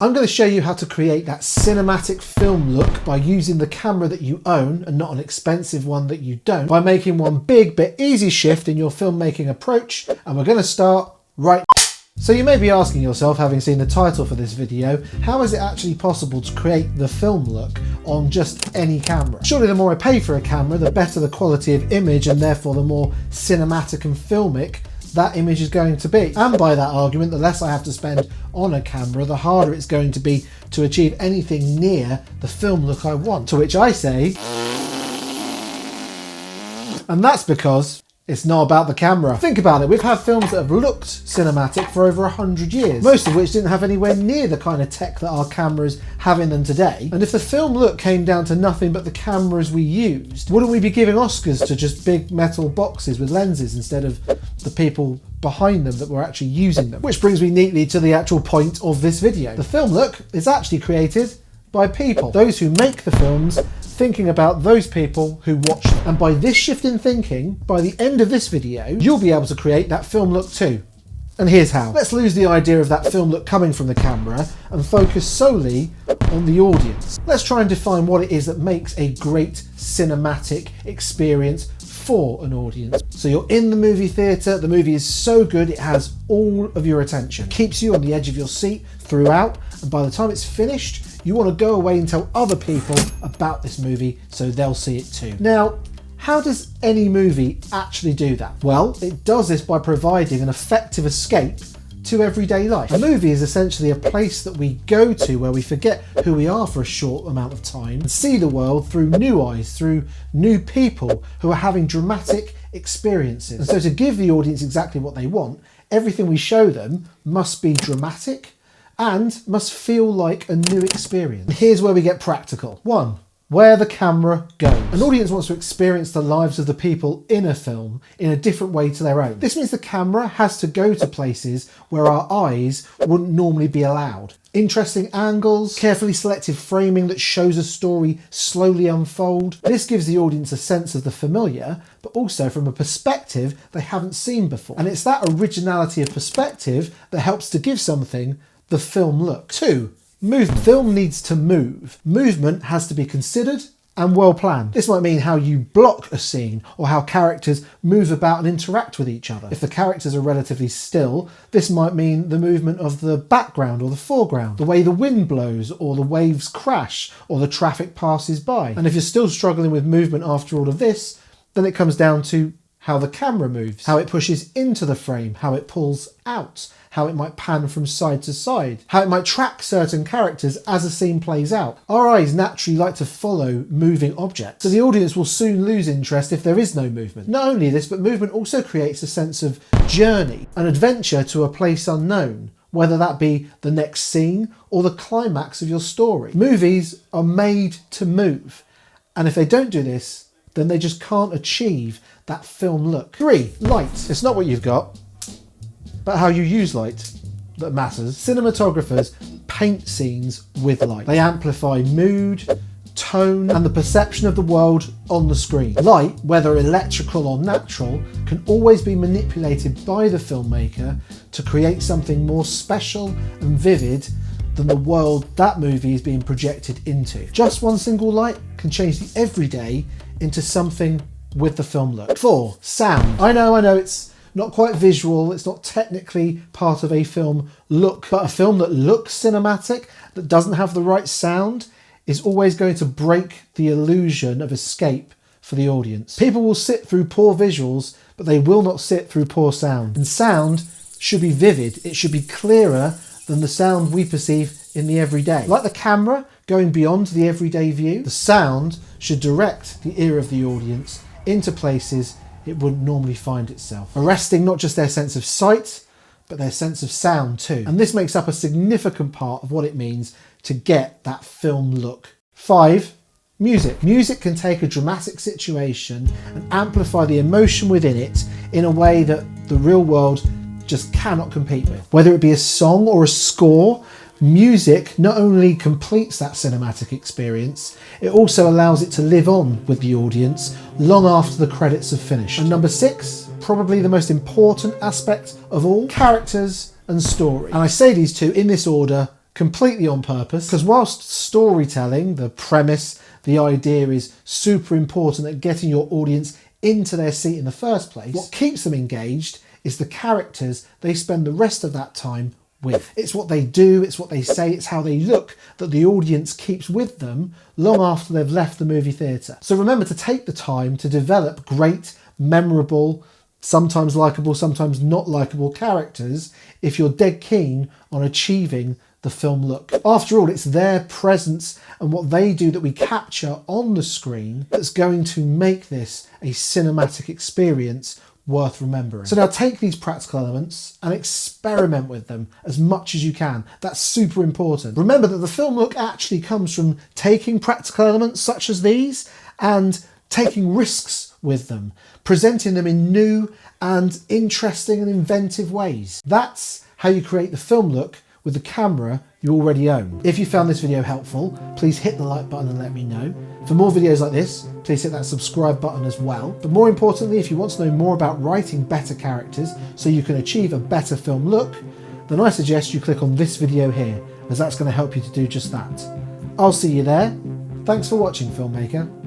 I'm going to show you how to create that cinematic film look by using the camera that you own and not an expensive one that you don't, by making one big but easy shift in your filmmaking approach, and we're going to start right now. So you may be asking yourself, having seen the title for this video, how is it actually possible to create the film look on just any camera? Surely the more I pay for a camera, the better the quality of image and therefore the more cinematic and filmic that image is going to be. And by that argument, the less I have to spend on a camera, the harder it's going to be to achieve anything near the film look I want. To which I say, and that's because it's not about the camera. Think about it, we've had films that have looked cinematic for over 100 years, most of which didn't have anywhere near the kind of tech that our cameras have in them today. And if the film look came down to nothing but the cameras we used, wouldn't we be giving Oscars to just big metal boxes with lenses instead of the people behind them that were actually using them? Which brings me neatly to the actual point of this video. The film look is actually created by people, those who make the films, thinking about those people who watch them. And by this shift in thinking, by the end of this video, you'll be able to create that film look too. And here's how. Let's lose the idea of that film look coming from the camera and focus solely on the audience. Let's try and define what it is that makes a great cinematic experience for an audience. So you're in the movie theatre, the movie is so good it has all of your attention, keeps you on the edge of your seat throughout, and by the time it's finished, you want to go away and tell other people about this movie so they'll see it too. Now, how does any movie actually do that? Well, it does this by providing an effective escape to everyday life. A movie is essentially a place that we go to where we forget who we are for a short amount of time and see the world through new eyes, through new people who are having dramatic experiences. And so to give the audience exactly what they want, everything we show them must be dramatic and must feel like a new experience. And here's where we get practical. 1. Where the camera goes. An audience wants to experience the lives of the people in a film in a different way to their own. This means the camera has to go to places where our eyes wouldn't normally be allowed. Interesting angles, carefully selected framing that shows a story slowly unfold. This gives the audience a sense of the familiar, but also from a perspective they haven't seen before. And it's that originality of perspective that helps to give something the film look. 2. Movement. Film needs to move. Movement has to be considered and well planned. This might mean how you block a scene or how characters move about and interact with each other. If the characters are relatively still, this might mean the movement of the background or the foreground, the way the wind blows or the waves crash or the traffic passes by. And if you're still struggling with movement after all of this, then it comes down to how the camera moves, how it pushes into the frame, how it pulls out, how it might pan from side to side, how it might track certain characters as a scene plays out. Our eyes naturally like to follow moving objects, so the audience will soon lose interest if there is no movement. Not only this, but movement also creates a sense of journey, an adventure to a place unknown, whether that be the next scene or the climax of your story. Movies are made to move, and if they don't do this, then they just can't achieve that film look. 3. Light. It's not what you've got, but how you use light that matters. Cinematographers paint scenes with light. They amplify mood, tone, and the perception of the world on the screen. Light, whether electrical or natural, can always be manipulated by the filmmaker to create something more special and vivid than the world that movie is being projected into. Just one single light can change the everyday into something with the film look. 4. Sound. I know, it's not quite visual, it's not technically part of a film look, but a film that looks cinematic, that doesn't have the right sound, is always going to break the illusion of escape for the audience. People will sit through poor visuals, but they will not sit through poor sound. And sound should be vivid, it should be clearer than the sound we perceive in the everyday. Like the camera going beyond the everyday view, the sound should direct the ear of the audience into places it wouldn't normally find itself, arresting not just their sense of sight, but their sense of sound too. And this makes up a significant part of what it means to get that film look. 5. Music. Music can take a dramatic situation and amplify the emotion within it in a way that the real world just cannot compete with. Whether it be a song or a score, music not only completes that cinematic experience, it also allows it to live on with the audience long after the credits have finished. And number 6, probably the most important aspect of all, characters and story. And I say these two in this order completely on purpose, because whilst storytelling, the premise, the idea is super important at getting your audience into their seat in the first place, what keeps them engaged is the characters they spend the rest of that time with. It's what they do, it's what they say, it's how they look that the audience keeps with them long after they've left the movie theatre. So remember to take the time to develop great, memorable, sometimes likeable, sometimes not likeable characters if you're dead keen on achieving the film look. After all, it's their presence and what they do that we capture on the screen that's going to make this a cinematic experience worth remembering. So now take these practical elements and experiment with them as much as you can. That's super important. Remember that the film look actually comes from taking practical elements such as these and taking risks with them, presenting them in new and interesting and inventive ways. That's how you create the film look with the camera you already own. If you found this video helpful, please hit the like button and let me know. For more videos like this, please hit that subscribe button as well. But more importantly, if you want to know more about writing better characters so you can achieve a better film look, then I suggest you click on this video here, as that's going to help you to do just that. I'll see you there. Thanks for watching, filmmaker.